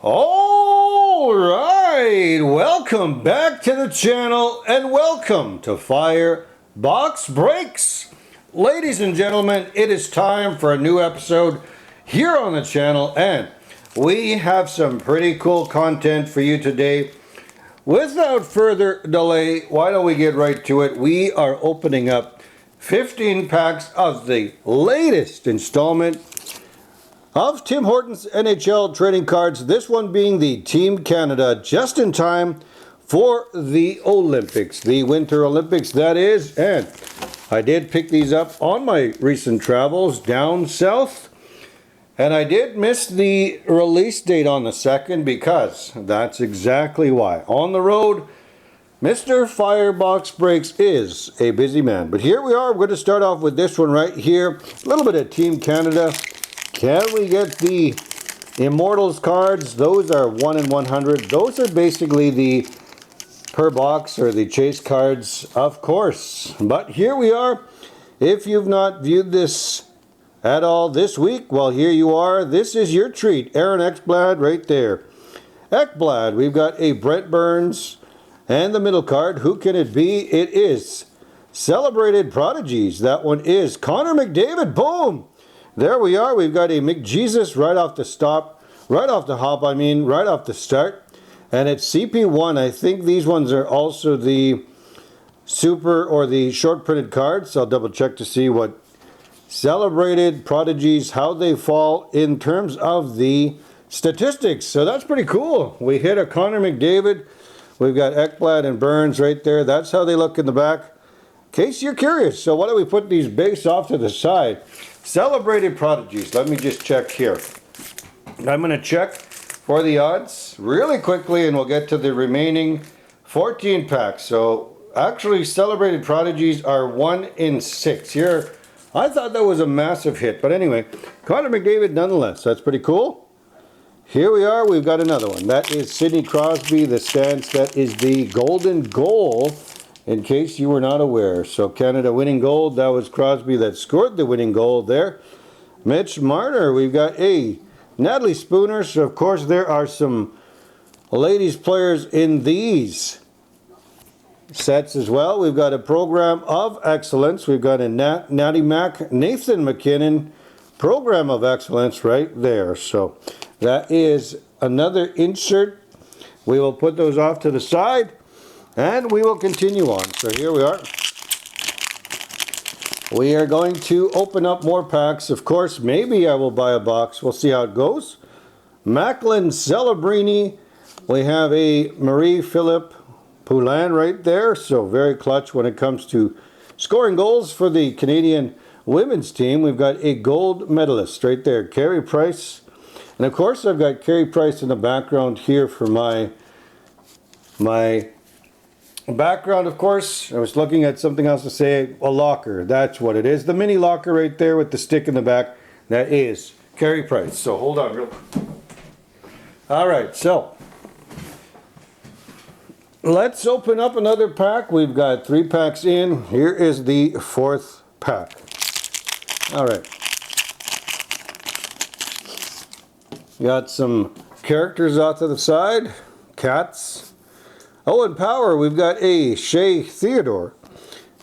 All right, welcome back to the channel and welcome to FYER Box Breaks. Ladies and gentlemen, it is time for a new episode here on the channel, and we have some pretty cool content for you today. Without further delay, why don't we get right to it? We are opening up 15 packs of the latest installment of Tim Hortons NHL trading cards, this one being the Team Canada, just in time for the Olympics, the Winter Olympics that is. And I did pick these up on my recent travels down south, and I did miss the release date on the 2nd because that's exactly why. On the road, Mr. FYER Box Breaks is a busy man. But here we are, we're going to start off with this one right here. A little bit of Team Canada. Can we get the Immortals cards? Those are 1 in 100. Those are basically the per box or the chase cards, of course. But here we are. If you've not viewed this at all this week, well, here you are. This is your treat. Aaron Ekblad right there. Ekblad, we've got a Brent Burns and the middle card. Who can it be? It is Celebrated Prodigies. That one is Connor McDavid. Boom! There we are. We've got a McJesus right off the start. And it's CP1. I think these ones are also the super or the short printed cards. I'll double check to see what Celebrated Prodigies, how they fall in terms of the statistics. So that's pretty cool. We hit a Connor McDavid. We've got Ekblad and Burns right there. That's how they look in the back. In case you're curious. So why don't we put these base off to the side? Celebrated Prodigies. Let me just check here. I'm going to check for the odds really quickly, and we'll get to the remaining 14 packs. So actually, Celebrated Prodigies are 1 in 6 here. I thought that was a massive hit, but anyway, Connor McDavid nonetheless. That's pretty cool. Here we are. We've got another one. That is Sidney Crosby, the stance. That is the golden goal, in case you were not aware. So Canada winning goal. That was Crosby that scored the winning goal there. Mitch Marner. We've got a Natalie Spooner. So of course there are some ladies players in these sets as well. We've got a Program of Excellence. We've got a Natty Mac, Nathan McKinnon Program of Excellence right there. So that is another insert. We will put those off to the side. And we will continue on. So here we are. We are going to open up more packs. Of course, maybe I will buy a box. We'll see how it goes. Macklin Celebrini. We have a Marie-Philippe Poulin right there. So very clutch when it comes to scoring goals for the Canadian women's team. We've got a gold medalist right there, Carey Price. And of course, I've got Carey Price in the background here for my background. Of course, I was looking at something else to say. A locker. That's what it is. The mini locker right there with the stick in the back. That is Carey Price. So hold on real quick. All right, so let's open up another pack. We've got 3 packs in. Here is the 4th pack. All right. Got some characters off to the side. Cats. Oh, in power, we've got a Shea Theodore.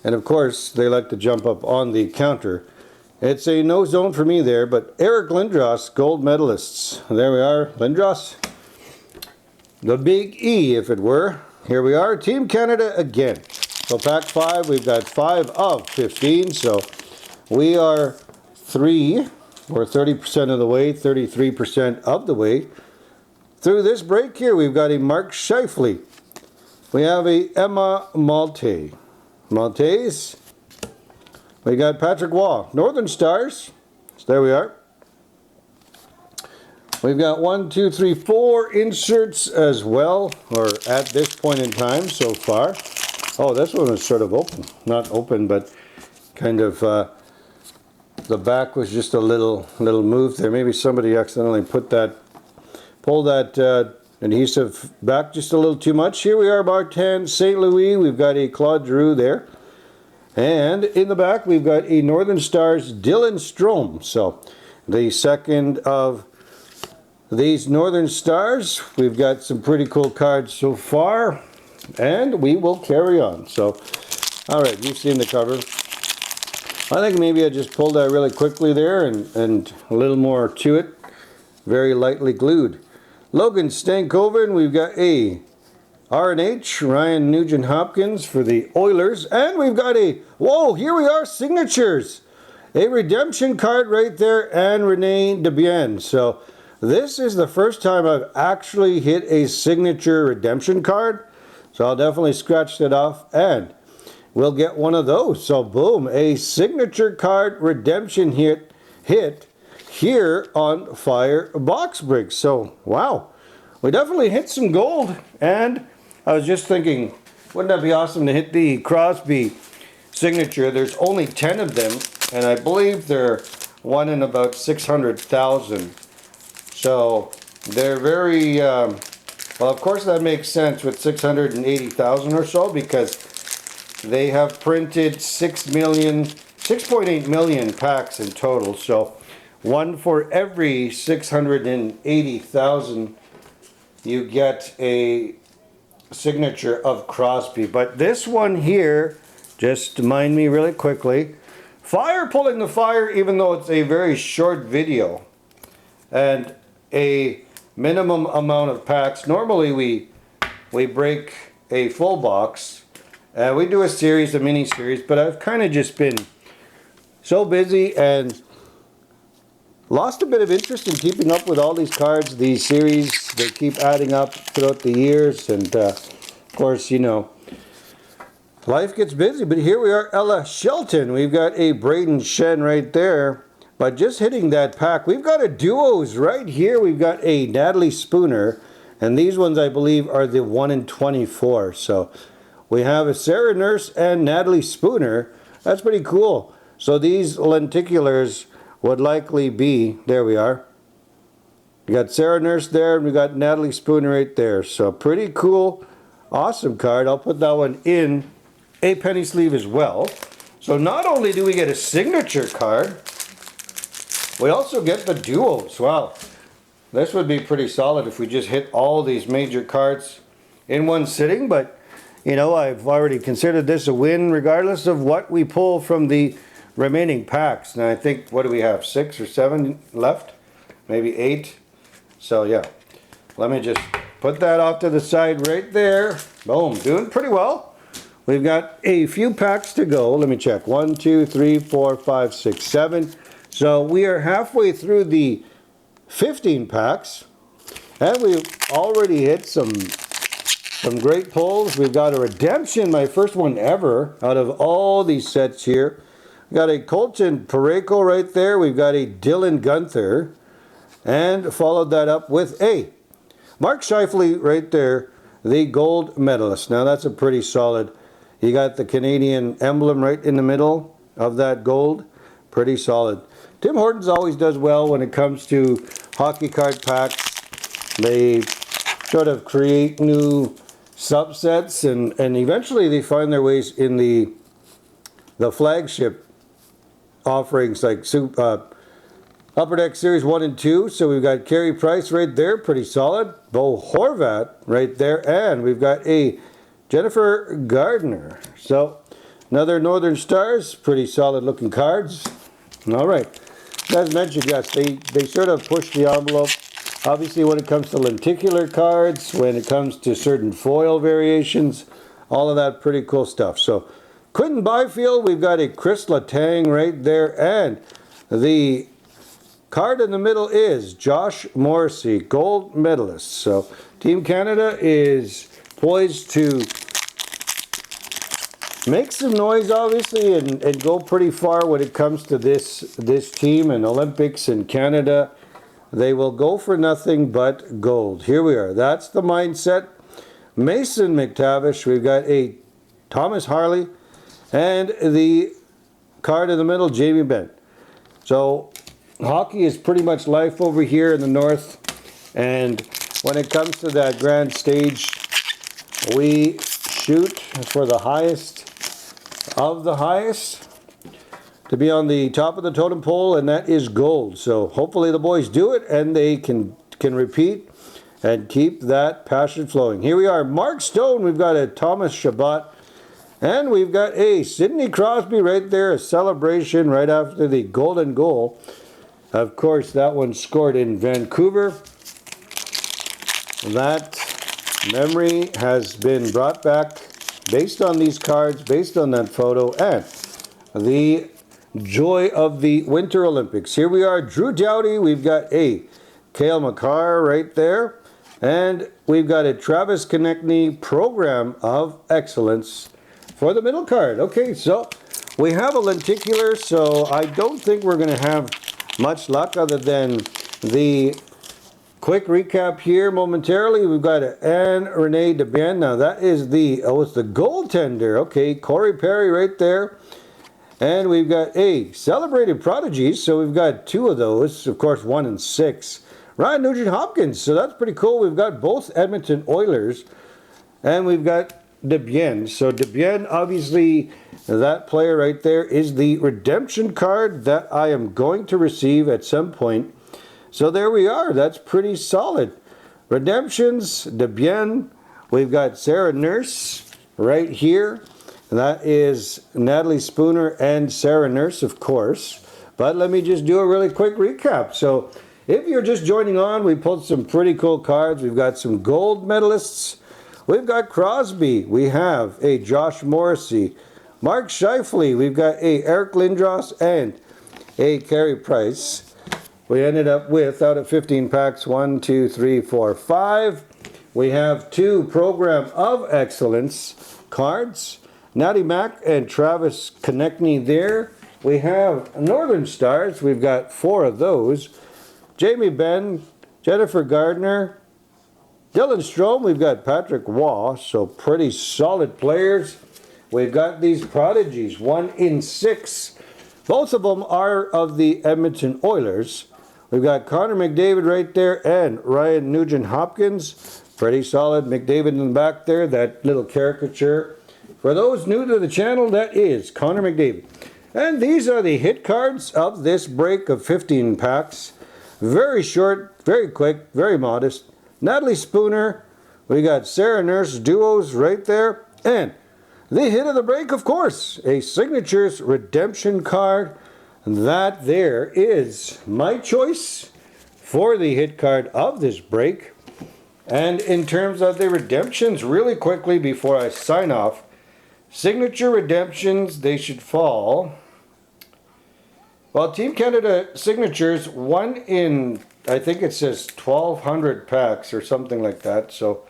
And of course, they like to jump up on the counter. It's a no zone for me there, but Eric Lindros, gold medalists. There we are, Lindros. The big E, if it were. Here we are, Team Canada again. So pack 5, we've got 5 of 15. So we are 30% of the way, 33% of the way. Through this break here, we've got a Mark Scheifele. We have a Emma Maltese. We got Patrick Waugh. Northern Stars. So there we are. We've got 1, 2, 3, 4 inserts as well, or at this point in time so far. Oh, this one is sort of open. Not open, but kind of the back was just a little move there. Maybe somebody accidentally pulled that adhesive back just a little too much. Here we are, Martin St. Louis. We've got a Claude Giroux there. And in the back, we've got a Northern Stars Dylan Strome. So the second of these Northern Stars. We've got some pretty cool cards so far, and we will carry on. So, all right, you've seen the cover. I think maybe I just pulled that really quickly there and a little more to it. Very lightly glued. Logan Stankoven, we've got a R&H, Ryan Nugent-Hopkins for the Oilers. And we've got a, whoa, here we are, signatures. A redemption card right there, and Renee Debian. So this is the first time I've actually hit a signature redemption card. So I'll definitely scratch that off, and we'll get one of those. So boom, a signature card redemption hit here on FYER Box Breaks. So wow, we definitely hit some gold. And I was just thinking, wouldn't that be awesome to hit the Crosby signature? There's only 10 of them, and I believe they're one in about 600,000. So they're very, well, of course that makes sense with 680,000 or so, because they have printed 6.8 million packs in total. So one for every 680,000 you get a signature of Crosby. But this one here, just to mind me really quickly, FYER pulling the FYER, even though it's a very short video and a minimum amount of packs. Normally we break a full box, we do a series, a mini series, but I've kind of just been so busy and lost a bit of interest in keeping up with all these cards, these series. They keep adding up throughout the years, and of course, you know, life gets busy. But here we are, Ella Shelton. We've got a Braden Shen right there. But just hitting that pack, we've got a duos right here. We've got a Natalie Spooner, and these ones I believe are the 1 in 24. So we have a Sarah Nurse and Natalie Spooner. That's pretty cool. So these lenticulars would likely be, there we are. We got Sarah Nurse there, and we got Natalie Spooner right there. So pretty cool, awesome card. I'll put that one in a penny sleeve as well. So not only do we get a signature card, we also get the duos. Wow, this would be pretty solid if we just hit all these major cards in one sitting. But you know, I've already considered this a win regardless of what we pull from the remaining packs. And I think, what do we have, 6 or 7 left, maybe 8. So yeah, let me just put that off to the side right there. Boom, doing pretty well. We've got a few packs to go. Let me check. 1, 2, 3, 4, 5, 6, 7. So we are halfway through the 15 packs, and we've already hit some great pulls. We've got a redemption, my first one ever out of all these sets here. We got a Colton Parayko right there. We've got a Dylan Gunther, and followed that up with a Mark Scheifele right there, the gold medalist. Now that's a pretty solid. You got the Canadian emblem right in the middle of that gold. Pretty solid. Tim Hortons always does well when it comes to hockey card packs. They sort of create new subsets, and eventually they find their ways in the flagship offerings like Upper Deck Series 1 and 2. So we've got Carey Price right there, pretty solid. Bo Horvat right there, and we've got a Jennifer Gardner. So another Northern Stars, pretty solid looking cards. All right. As mentioned, yes, they sort of push the envelope. Obviously, when it comes to lenticular cards, when it comes to certain foil variations, all of that pretty cool stuff. So, Quinton Byfield, we've got a Chris Letang right there, and the card in the middle is Josh Morrissey, gold medalist. So, Team Canada is poised to make some noise, obviously, and go pretty far when it comes to this team and Olympics in Canada. They will go for nothing but gold. Here we are. That's the mindset. Mason McTavish. We've got a Thomas Harley, and the card in the middle, Jamie Benn. So hockey is pretty much life over here in the north, and when it comes to that grand stage, we shoot for the highest of the highest to be on the top of the totem pole, and that is gold. So hopefully the boys do it, and they can can repeat and keep that passion flowing. Here we are, Mark Stone. We've got a Thomas Chabot. And we've got a Sidney Crosby right there, a celebration right after the golden goal. Of course, that one scored in Vancouver. That memory has been brought back based on these cards, based on that photo, and the joy of the Winter Olympics. Here we are, Drew Doughty. We've got a Cale Makar right there. And we've got a Travis Konechny Program of Excellence for the middle card. Okay, so we have a lenticular, so I don't think we're going to have much luck other than the quick recap here momentarily. We've got Anne Renee DeBien. Now that is it's the goaltender. Okay, Corey Perry right there. And we've got a Celebrated Prodigies, so we've got two of those, of course 1 and 6. Ryan Nugent-Hopkins, so that's pretty cool. We've got both Edmonton Oilers, and we've got DeBien. So DeBien, obviously, that player right there is the redemption card that I am going to receive at some point. So there we are. That's pretty solid. Redemptions, DeBien. We've got Sarah Nurse right here. That is Natalie Spooner and Sarah Nurse, of course. But let me just do a really quick recap. So if you're just joining on, we pulled some pretty cool cards. We've got some gold medalists. We've got Crosby. We have a Josh Morrissey. Mark Scheifele. We've got a Eric Lindros and a Carey Price. We ended up with, out of 15 packs, 1, 2, 3, 4, 5. We have 2 Program of Excellence cards. Natty Mack and Travis Konechny there. We have Northern Stars. We've got 4 of those. Jamie Benn, Jennifer Gardner, Dylan Strome. We've got Patrick Waugh, so pretty solid players. We've got these prodigies, 1 in 6. Both of them are of the Edmonton Oilers. We've got Connor McDavid right there and Ryan Nugent-Hopkins. Pretty solid. McDavid in the back there, that little caricature. For those new to the channel, that is Connor McDavid. And these are the hit cards of this break of 15 packs. Very short, very quick, very modest. Natalie Spooner. We got Sarah Nurse duos right there. And the hit of the break, of course, a Signatures Redemption card. That there is my choice for the hit card of this break. And in terms of the redemptions, really quickly before I sign off, signature redemptions, they should fall. Well, Team Canada signatures, 1 in, I think it says 1,200 packs or something like that. So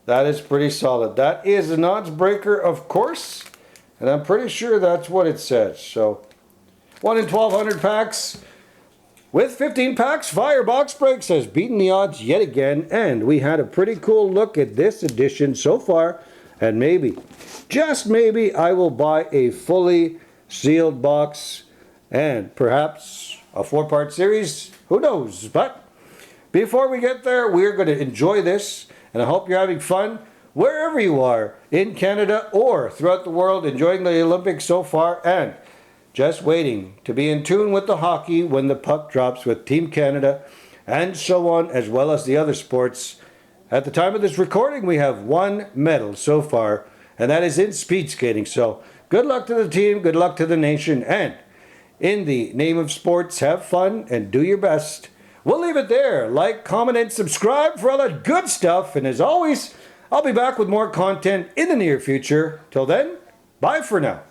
that is pretty solid. That is an odds breaker, of course. And I'm pretty sure that's what it says. So 1 in 1,200 packs. With 15 packs, FYER Box Breaks has beaten the odds yet again. And we had a pretty cool look at this edition so far. And maybe, just maybe, I will buy a fully sealed box and perhaps a 4-part series. Who knows? But before we get there, we're going to enjoy this. And I hope you're having fun wherever you are in Canada or throughout the world, enjoying the Olympics so far and just waiting to be in tune with the hockey when the puck drops with Team Canada and so on, as well as the other sports. At the time of this recording, we have 1 medal so far, and that is in speed skating. So good luck to the team, good luck to the nation, and in the name of sports, have fun and do your best. We'll leave it there. Like, comment, and subscribe for all that good stuff. And as always, I'll be back with more content in the near future. Till then, bye for now.